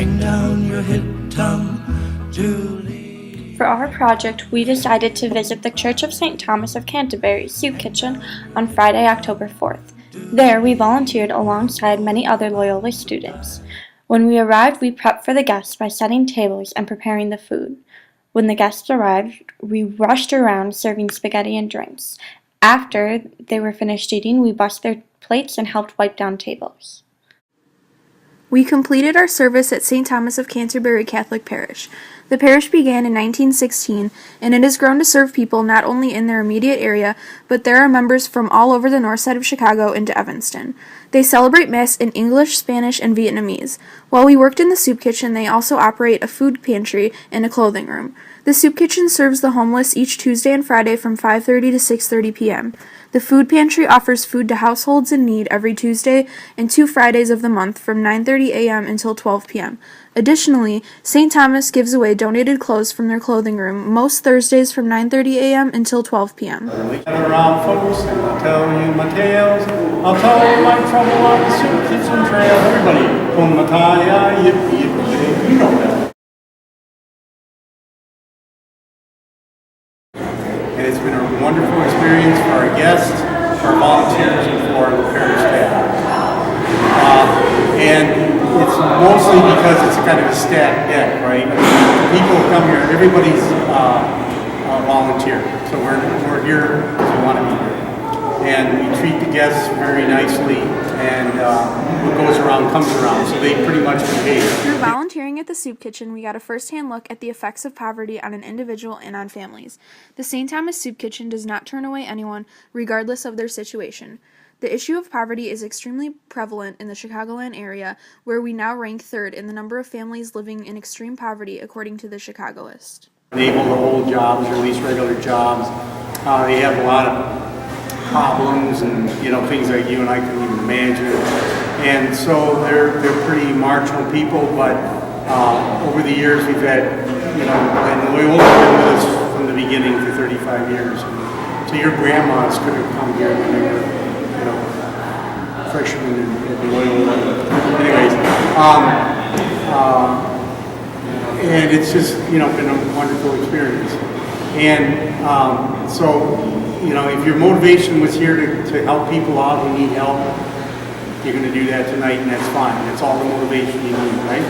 hang down your hip tum, Julie. For our project, we decided to visit the Church of St. Thomas of Canterbury soup kitchen on Friday, October 4th. There, we volunteered alongside many other Loyola students. When we arrived, we prepped for the guests by setting tables and preparing the food. When the guests arrived, we rushed around serving spaghetti and drinks. After they were finished eating, we bussed their plates and helped wipe down tables. We completed our service at St. Thomas of Canterbury Catholic Parish. The parish began in 1916, and it has grown to serve people not only in their immediate area, but there are members from all over the north side of Chicago and to Evanston. They celebrate Mass in English, Spanish, and Vietnamese. While we worked in the soup kitchen, they also operate a food pantry and a clothing room. The soup kitchen serves the homeless each Tuesday and Friday from 5:30 to 6:30 p.m. The food pantry offers food to households in need every Tuesday and 2 Fridays of the month from 9:30 a.m. until 12 p.m. Additionally, St. Thomas gives away donated clothes from their clothing room most Thursdays from 9:30 a.m. until 12 p.m. Gather around, folks, and I'll tell you my tales. I'll tell you my trouble on the soup kitchen trail. Everybody, Kumataya, yippee, yippee, you know that. And it's been a wonderful experience for our guests, for our volunteers, and for the parish staff. And it's mostly because it's kind of a stacked deck, right? I mean, people come here, everybody's a volunteer. So we're here because we want to be here. And we treat the guests very nicely, and what goes around comes around, so they pretty much behave. Through volunteering at the soup kitchen, we got a first-hand look at the effects of poverty on an individual and on families. The St. Thomas Soup Kitchen does not turn away anyone, regardless of their situation. The issue of poverty is extremely prevalent in the Chicagoland area, where we now rank third in the number of families living in extreme poverty, according to the Chicagoist. Able to hold jobs, or at least regular jobs. They have a lot of problems and things that you and I couldn't even imagine. And so they're pretty marginal people, but over the years we've had, and Loyola been with us from the beginning for 35 years. So your grandmas could have come here when they were, freshmen in Loyola. Anyways, and it's just, been a wonderful experience. And so, if your motivation was here to help people out who need help, you're going to do that tonight, and that's fine. That's all the motivation you need, right?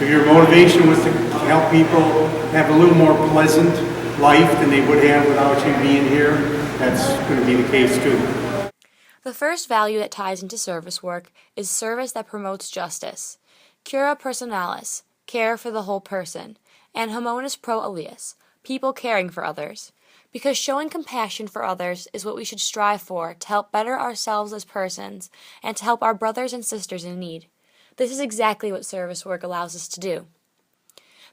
If your motivation was to help people have a little more pleasant life than they would have without you being here, that's going to be the case too. The first value that ties into service work is service that promotes justice. Cura personalis, care for the whole person, and homonis pro alias, people caring for others. Because showing compassion for others is what we should strive for to help better ourselves as persons and to help our brothers and sisters in need. This is exactly what service work allows us to do.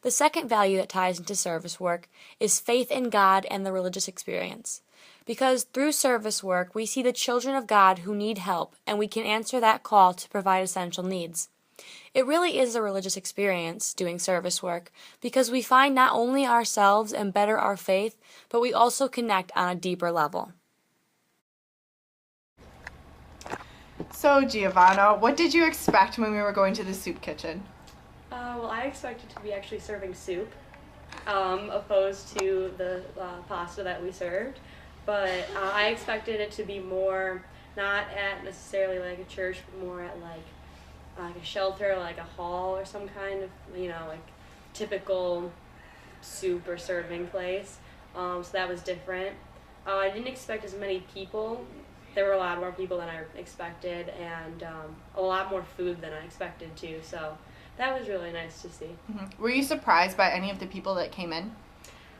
The second value that ties into service work is faith in God and the religious experience. Because through service work, we see the children of God who need help, and we can answer that call to provide essential needs. It really is a religious experience, doing service work, because we find not only ourselves and better our faith, but we also connect on a deeper level. So, Giovanna, what did you expect when we were going to the soup kitchen? Well, I expected to be actually serving soup, opposed to the pasta that we served. But I expected it to be more, not at necessarily like a church, but more at like a shelter, like a hall or some kind of, like typical soup or serving place. So that was different. I didn't expect as many people. There were a lot more people than I expected, and a lot more food than I expected too. So that was really nice to see. Mm-hmm. Were you surprised by any of the people that came in?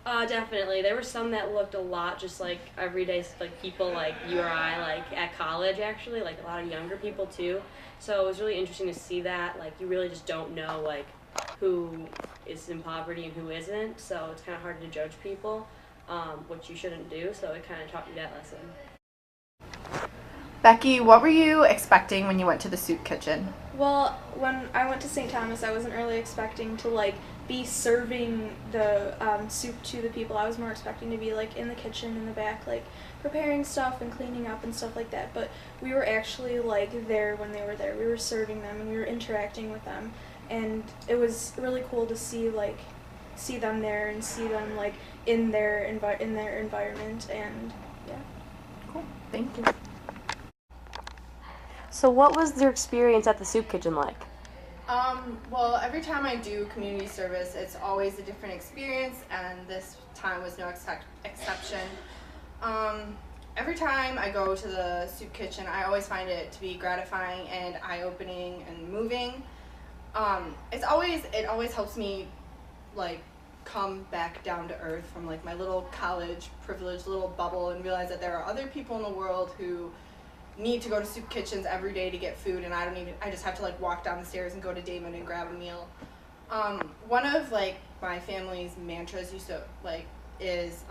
Definitely. There were some that looked a lot just like everyday, like people like you or I, like at college actually, like a lot of younger people too. So it was really interesting to see that. Like you really just don't know like who is in poverty and who isn't. So it's kind of hard to judge people, which you shouldn't do. So it kind of taught me that lesson. Becky, what were you expecting when you went to the soup kitchen? Well, when I went to St. Thomas, I wasn't really expecting to be serving the soup to the people. I was more expecting to be in the kitchen in the back, preparing stuff and cleaning up and stuff like that. But we were actually there when they were there. We were serving them and we were interacting with them. and it was really cool to see them there and see them like in their environment, and yeah. Cool. Thank you. So what was your experience at the soup kitchen like? Well, every time I do community service, it's always a different experience, and this time was no exception. Every time I go to the soup kitchen, I always find it to be gratifying and eye-opening and moving. It always helps me like come back down to earth from like my little college privileged little bubble and realize that there are other people in the world who need to go to soup kitchens every day to get food, and I just have to like walk down the stairs and go to Damon and grab a meal. One of like my family's mantras is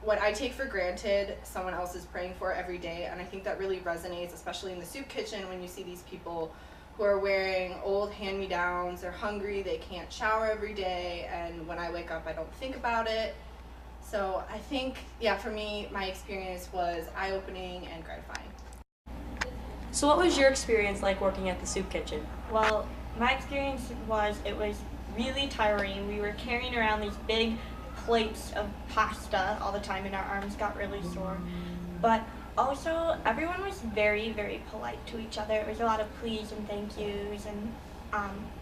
what I take for granted someone else is praying for every day, and I think that really resonates, especially in the soup kitchen when you see these people who are wearing old hand-me-downs, they're hungry, they can't shower every day, and when I wake up I don't think about it. So I think, yeah, for me, my experience was eye-opening and gratifying. So what was your experience like working at the soup kitchen? Well, my experience was it was really tiring. We were carrying around these big plates of pasta all the time and our arms got really sore. But also, everyone was very, very polite to each other. It was a lot of please and thank yous, and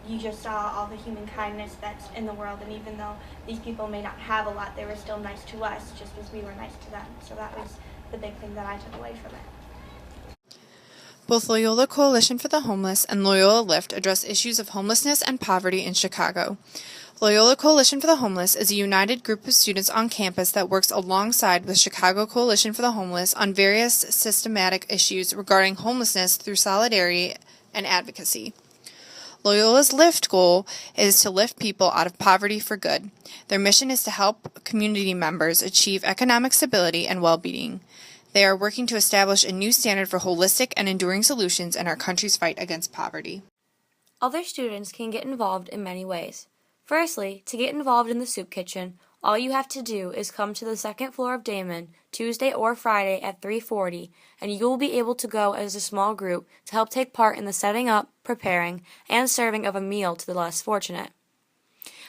you just saw all the human kindness that's in the world, and even though these people may not have a lot, they were still nice to us just as we were nice to them. So that was the big thing that I took away from it. Both Loyola Coalition for the Homeless and Loyola Lift address issues of homelessness and poverty in Chicago. Loyola Coalition for the Homeless is a united group of students on campus that works alongside with Chicago Coalition for the Homeless on various systematic issues regarding homelessness through solidarity and advocacy. Loyola's Lift goal is to lift people out of poverty for good. Their mission is to help community members achieve economic stability and well-being. They are working to establish a new standard for holistic and enduring solutions in our country's fight against poverty. Other students can get involved in many ways. Firstly, to get involved in the soup kitchen, all you have to do is come to the second floor of Damon Tuesday or Friday at 3:40, and you will be able to go as a small group to help take part in the setting up, preparing, and serving of a meal to the less fortunate.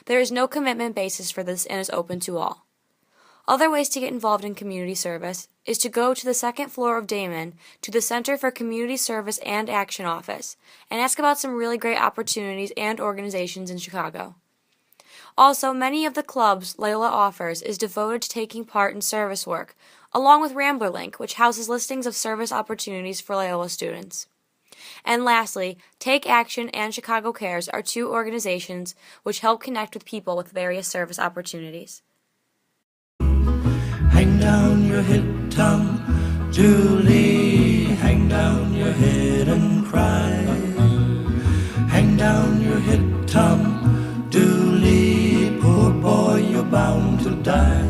There is no commitment basis for this and is open to all. Other ways to get involved in community service is to go to the second floor of Damon to the Center for Community Service and Action office and ask about some really great opportunities and organizations in Chicago. Also, many of the clubs Loyola offers is devoted to taking part in service work, along with Rambler Link, which houses listings of service opportunities for Loyola students. And lastly, Take Action and Chicago Cares are two organizations which help connect with people with various service opportunities. Hang down your head, Tom, Julie, hang down your head and cry. Hang down your head, Tom,